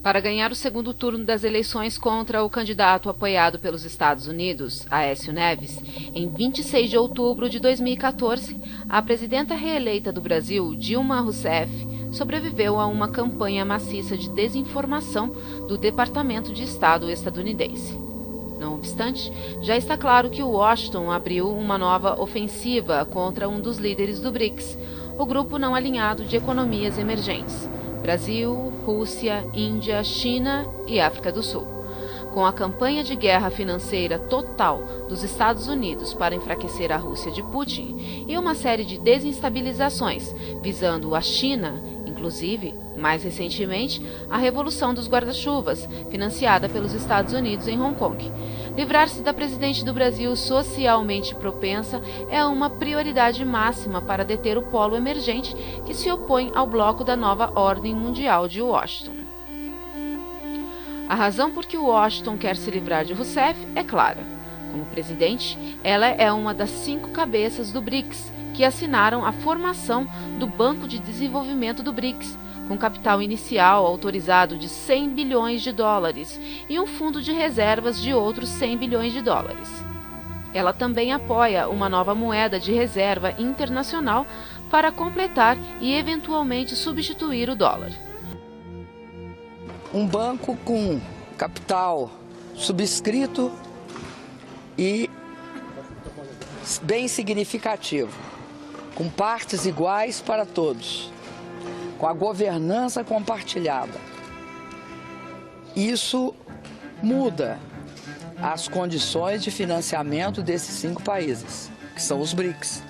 Para ganhar o segundo turno das eleições contra o candidato apoiado pelos Estados Unidos, Aécio Neves, em 26 de outubro de 2014, a presidenta reeleita do Brasil, Dilma Rousseff, sobreviveu a uma campanha maciça de desinformação do Departamento de Estado estadunidense. Não obstante, já está claro que Washington abriu uma nova ofensiva contra um dos líderes do BRICS, o grupo não alinhado de economias emergentes: Brasil, Rússia, Índia, China e África do Sul. Com a campanha de guerra financeira total dos Estados Unidos para enfraquecer a Rússia de Putin e uma série de desestabilizações visando a China, inclusive, mais recentemente, a Revolução dos Guarda-Chuvas, financiada pelos Estados Unidos em Hong Kong. Livrar-se da presidente do Brasil socialmente propensa é uma prioridade máxima para deter o polo emergente que se opõe ao bloco da nova ordem mundial de Washington. A razão por que Washington quer se livrar de Rousseff é clara. Como presidente, ela é uma das 5 cabeças do BRICS que assinaram a formação do Banco de Desenvolvimento do BRICS, com capital inicial autorizado de 100 bilhões de dólares e um fundo de reservas de outros 100 bilhões de dólares. Ela também apoia uma nova moeda de reserva internacional para completar e eventualmente substituir o dólar. Um banco com capital subscrito e bem significativo, com partes iguais para todos, com a governança compartilhada. Isso muda as condições de financiamento desses 5 países, que são os BRICS.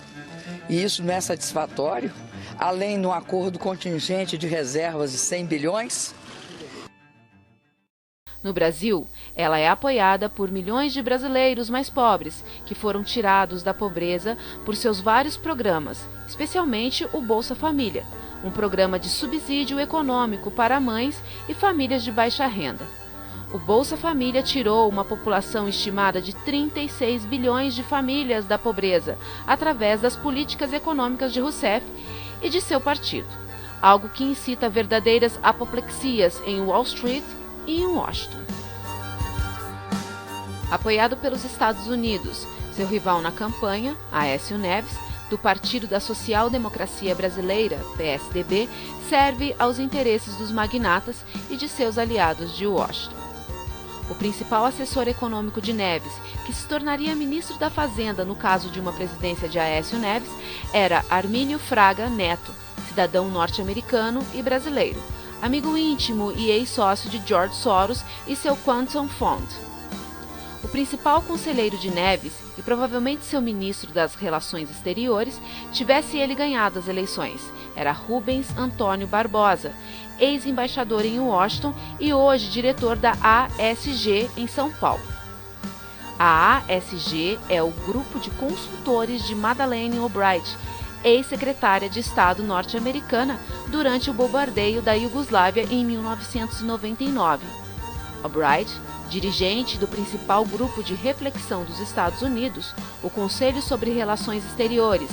E isso não é satisfatório, além de um acordo contingente de reservas de 100 bilhões. No Brasil, ela é apoiada por milhões de brasileiros mais pobres, que foram tirados da pobreza por seus vários programas, especialmente o Bolsa Família, um programa de subsídio econômico para mães e famílias de baixa renda. O Bolsa Família tirou uma população estimada de 36 bilhões de famílias da pobreza através das políticas econômicas de Rousseff e de seu partido, algo que incita verdadeiras apoplexias em Wall Street e em Washington. Apoiado pelos Estados Unidos, seu rival na campanha, Aécio Neves, do Partido da Social Democracia Brasileira, PSDB, serve aos interesses dos magnatas e de seus aliados de Washington. O principal assessor econômico de Neves, que se tornaria ministro da Fazenda no caso de uma presidência de Aécio Neves, era Armínio Fraga Neto, cidadão norte-americano e brasileiro, amigo íntimo e ex-sócio de George Soros e seu Quantum Fund. O principal conselheiro de Neves, e provavelmente seu ministro das Relações Exteriores, tivesse ele ganhado as eleições, era Rubens Antônio Barbosa, ex-embaixador em Washington e hoje diretor da ASG em São Paulo. A ASG é o grupo de consultores de Madeleine Albright, ex-secretária de Estado norte-americana durante o bombardeio da Iugoslávia em 1999. Albright, dirigente do principal grupo de reflexão dos Estados Unidos, o Conselho sobre Relações Exteriores,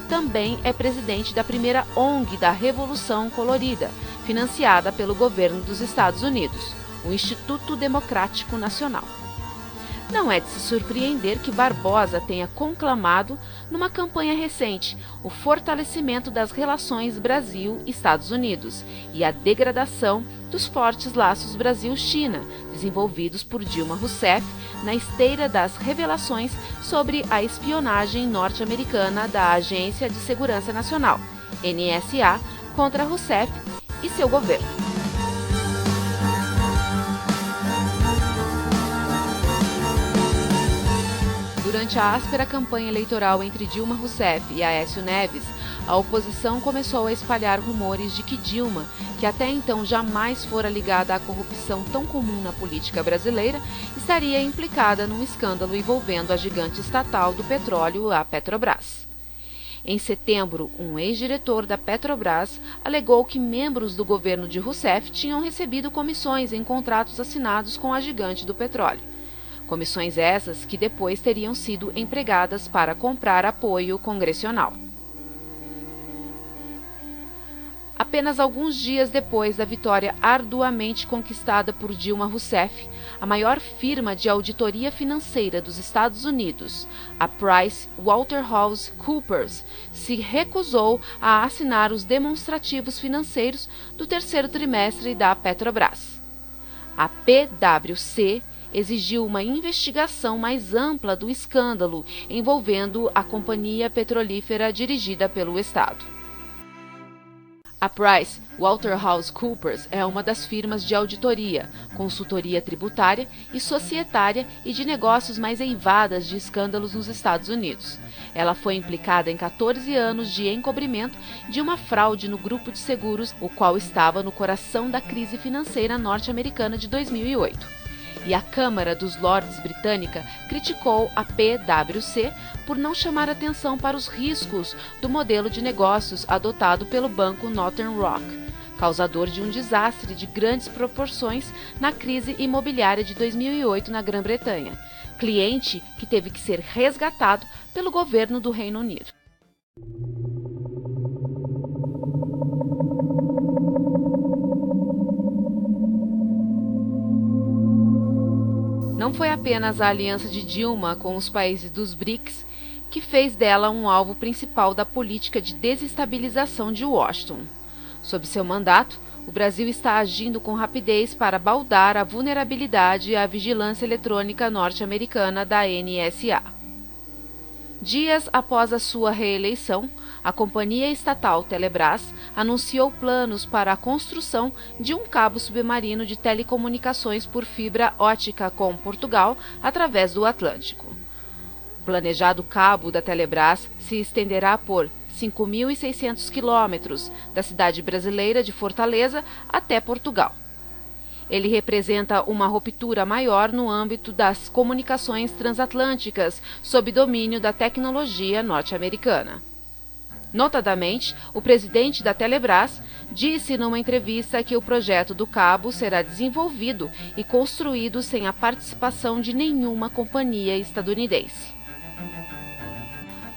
também é presidente da primeira ONG da Revolução Colorida, financiada pelo governo dos Estados Unidos, o Instituto Democrático Nacional. Não é de se surpreender que Barbosa tenha conclamado, numa campanha recente, o fortalecimento das relações Brasil-Estados Unidos e a degradação dos fortes laços Brasil-China, desenvolvidos por Dilma Rousseff na esteira das revelações sobre a espionagem norte-americana da Agência de Segurança Nacional, NSA, contra Rousseff e seu governo. Durante a áspera campanha eleitoral entre Dilma Rousseff e Aécio Neves, a oposição começou a espalhar rumores de que Dilma, que até então jamais fora ligada à corrupção tão comum na política brasileira, estaria implicada num escândalo envolvendo a gigante estatal do petróleo, a Petrobras. Em setembro, um ex-diretor da Petrobras alegou que membros do governo de Rousseff tinham recebido comissões em contratos assinados com a gigante do petróleo. Comissões essas que depois teriam sido empregadas para comprar apoio congressional. A Apenas alguns dias depois da vitória arduamente conquistada por Dilma Rousseff, a maior firma de auditoria financeira dos Estados Unidos, a PricewaterhouseCoopers, se recusou a assinar os demonstrativos financeiros do terceiro trimestre da Petrobras. A PwC exigiu uma investigação mais ampla do escândalo envolvendo a companhia petrolífera dirigida pelo Estado. A PricewaterhouseCoopers é uma das firmas de auditoria, consultoria tributária e societária e de negócios mais eivadas de escândalos nos Estados Unidos. Ela foi implicada em 14 anos de encobrimento de uma fraude no grupo de seguros, o qual estava no coração da crise financeira norte-americana de 2008. E a Câmara dos Lordes britânica criticou a PwC por não chamar atenção para os riscos do modelo de negócios adotado pelo banco Northern Rock, causador de um desastre de grandes proporções na crise imobiliária de 2008 na Grã-Bretanha, cliente que teve que ser resgatado pelo governo do Reino Unido. Não foi apenas a aliança de Dilma com os países dos BRICS que fez dela um alvo principal da política de desestabilização de Washington. Sob seu mandato, o Brasil está agindo com rapidez para baldar a vulnerabilidade à vigilância eletrônica norte-americana da NSA. Dias após a sua reeleição, a companhia estatal Telebrás anunciou planos para a construção de um cabo submarino de telecomunicações por fibra ótica com Portugal através do Atlântico. O planejado cabo da Telebrás se estenderá por 5.600 quilômetros da cidade brasileira de Fortaleza até Portugal. Ele representa uma ruptura maior no âmbito das comunicações transatlânticas sob domínio da tecnologia norte-americana. Notadamente, o presidente da Telebrás disse numa entrevista que o projeto do cabo será desenvolvido e construído sem a participação de nenhuma companhia estadunidense.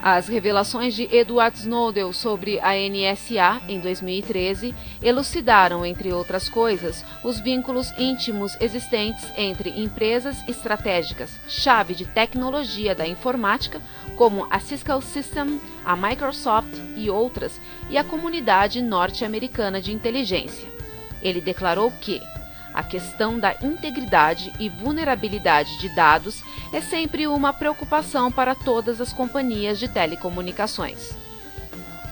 As revelações de Edward Snowden sobre a NSA em 2013 elucidaram, entre outras coisas, os vínculos íntimos existentes entre empresas estratégicas, chave de tecnologia da informática, como a Cisco Systems, a Microsoft e outras, e a comunidade norte-americana de inteligência. Ele declarou que a questão da integridade e vulnerabilidade de dados é sempre uma preocupação para todas as companhias de telecomunicações.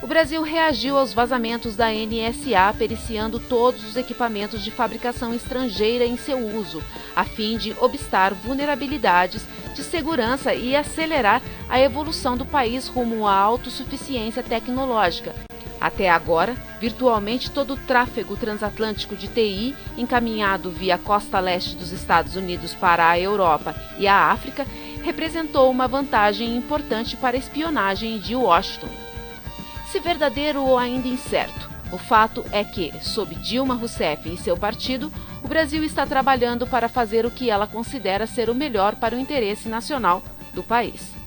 O Brasil reagiu aos vazamentos da NSA periciando todos os equipamentos de fabricação estrangeira em seu uso, a fim de obstar vulnerabilidades de segurança e acelerar a evolução do país rumo à autossuficiência tecnológica. Até agora, virtualmente todo o tráfego transatlântico de TI encaminhado via costa leste dos Estados Unidos para a Europa e a África representou uma vantagem importante para a espionagem de Washington. Se verdadeiro ou ainda incerto, o fato é que, sob Dilma Rousseff e seu partido, o Brasil está trabalhando para fazer o que ela considera ser o melhor para o interesse nacional do país.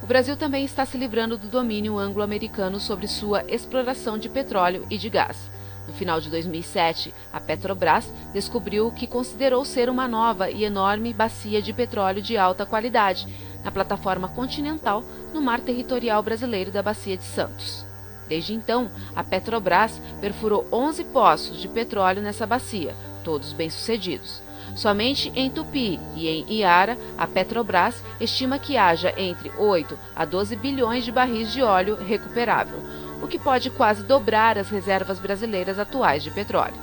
O Brasil também está se livrando do domínio anglo-americano sobre sua exploração de petróleo e de gás. No final de 2007, a Petrobras descobriu o que considerou ser uma nova e enorme bacia de petróleo de alta qualidade na plataforma continental no mar territorial brasileiro da Bacia de Santos. Desde então, a Petrobras perfurou 11 poços de petróleo nessa bacia, todos bem-sucedidos. Somente em Tupi e em Iara, a Petrobras estima que haja entre 8 a 12 bilhões de barris de óleo recuperável, o que pode quase dobrar as reservas brasileiras atuais de petróleo.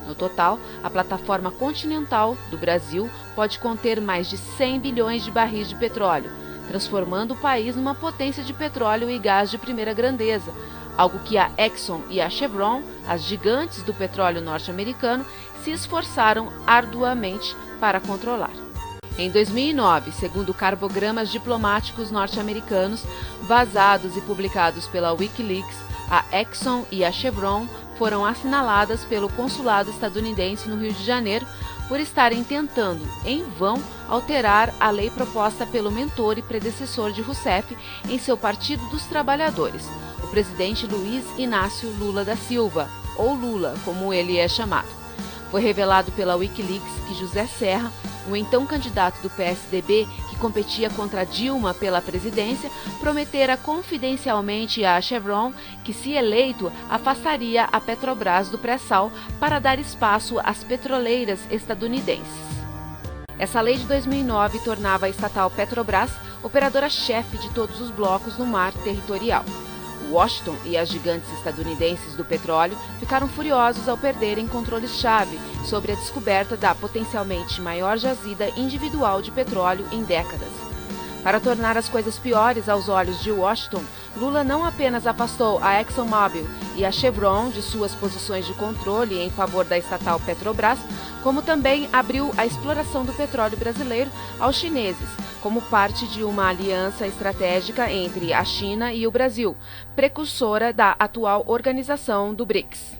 No total, a plataforma continental do Brasil pode conter mais de 100 bilhões de barris de petróleo, transformando o país numa potência de petróleo e gás de primeira grandeza, algo que a Exxon e a Chevron, as gigantes do petróleo norte-americano, se esforçaram arduamente para controlar. Em 2009, segundo carbogramas diplomáticos norte-americanos vazados e publicados pela Wikileaks, a Exxon e a Chevron foram assinaladas pelo consulado estadunidense no Rio de Janeiro por estarem tentando, em vão, alterar a lei proposta pelo mentor e predecessor de Rousseff em seu Partido dos Trabalhadores, o presidente Luiz Inácio Lula da Silva, ou Lula, como ele é chamado. Foi revelado pela Wikileaks que José Serra, o então candidato do PSDB que competia contra Dilma pela presidência, prometera confidencialmente à Chevron que, se eleito, afastaria a Petrobras do pré-sal para dar espaço às petroleiras estadunidenses. Essa lei de 2009 tornava a estatal Petrobras operadora-chefe de todos os blocos no mar territorial. Washington e as gigantes estadunidenses do petróleo ficaram furiosos ao perderem controle-chave sobre a descoberta da potencialmente maior jazida individual de petróleo em décadas. Para tornar as coisas piores aos olhos de Washington, Lula não apenas afastou a ExxonMobil e a Chevron de suas posições de controle em favor da estatal Petrobras, como também abriu a exploração do petróleo brasileiro aos chineses, como parte de uma aliança estratégica entre a China e o Brasil, precursora da atual organização do BRICS.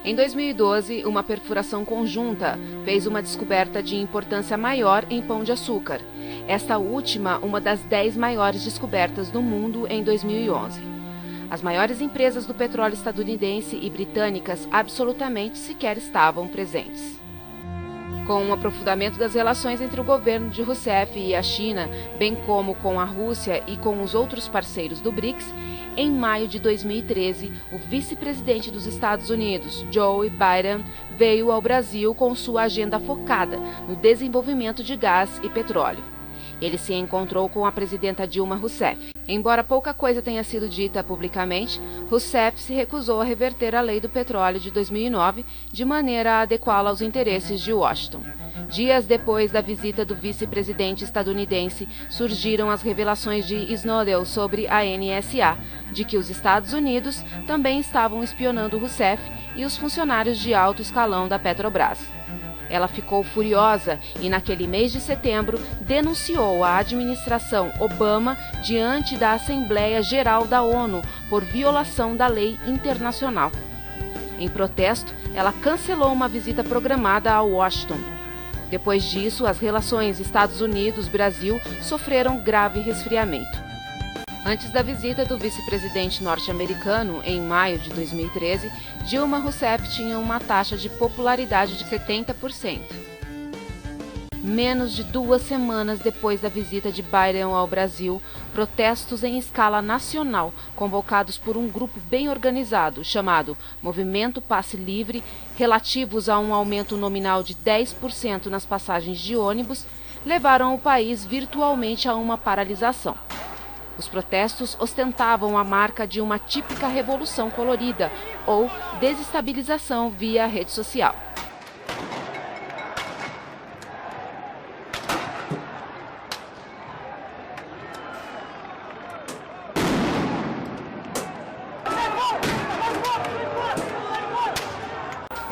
Em 2012, uma perfuração conjunta fez uma descoberta de importância maior em Pão de Açúcar. Esta última, uma das 10 maiores descobertas do mundo em 2011. As maiores empresas do petróleo estadunidense e britânicas absolutamente sequer estavam presentes. Com o aprofundamento das relações entre o governo de Rousseff e a China, bem como com a Rússia e com os outros parceiros do BRICS, em maio de 2013, o vice-presidente dos Estados Unidos, Joe Biden, veio ao Brasil com sua agenda focada no desenvolvimento de gás e petróleo. Ele se encontrou com a presidenta Dilma Rousseff. Embora pouca coisa tenha sido dita publicamente, Rousseff se recusou a reverter a lei do petróleo de 2009 de maneira a adequá-la aos interesses de Washington. Dias depois da visita do vice-presidente estadunidense, surgiram as revelações de Snowden sobre a NSA, de que os Estados Unidos também estavam espionando Rousseff e os funcionários de alto escalão da Petrobras. Ela ficou furiosa e, naquele mês de setembro, denunciou a administração Obama diante da Assembleia Geral da ONU por violação da lei internacional. Em protesto, ela cancelou uma visita programada a Washington. Depois disso, as relações Estados Unidos-Brasil sofreram grave resfriamento. Antes da visita do vice-presidente norte-americano, em maio de 2013, Dilma Rousseff tinha uma taxa de popularidade de 70%. Menos de 2 semanas depois da visita de Biden ao Brasil, protestos em escala nacional, convocados por um grupo bem organizado, chamado Movimento Passe Livre, relativos a um aumento nominal de 10% nas passagens de ônibus, levaram o país virtualmente a uma paralisação. Os protestos ostentavam a marca de uma típica revolução colorida ou desestabilização via rede social.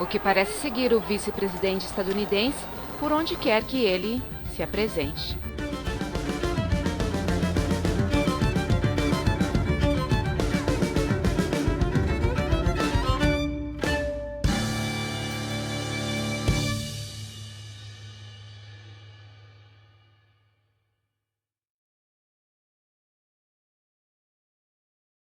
O que parece seguir o vice-presidente estadunidense por onde quer que ele se apresente.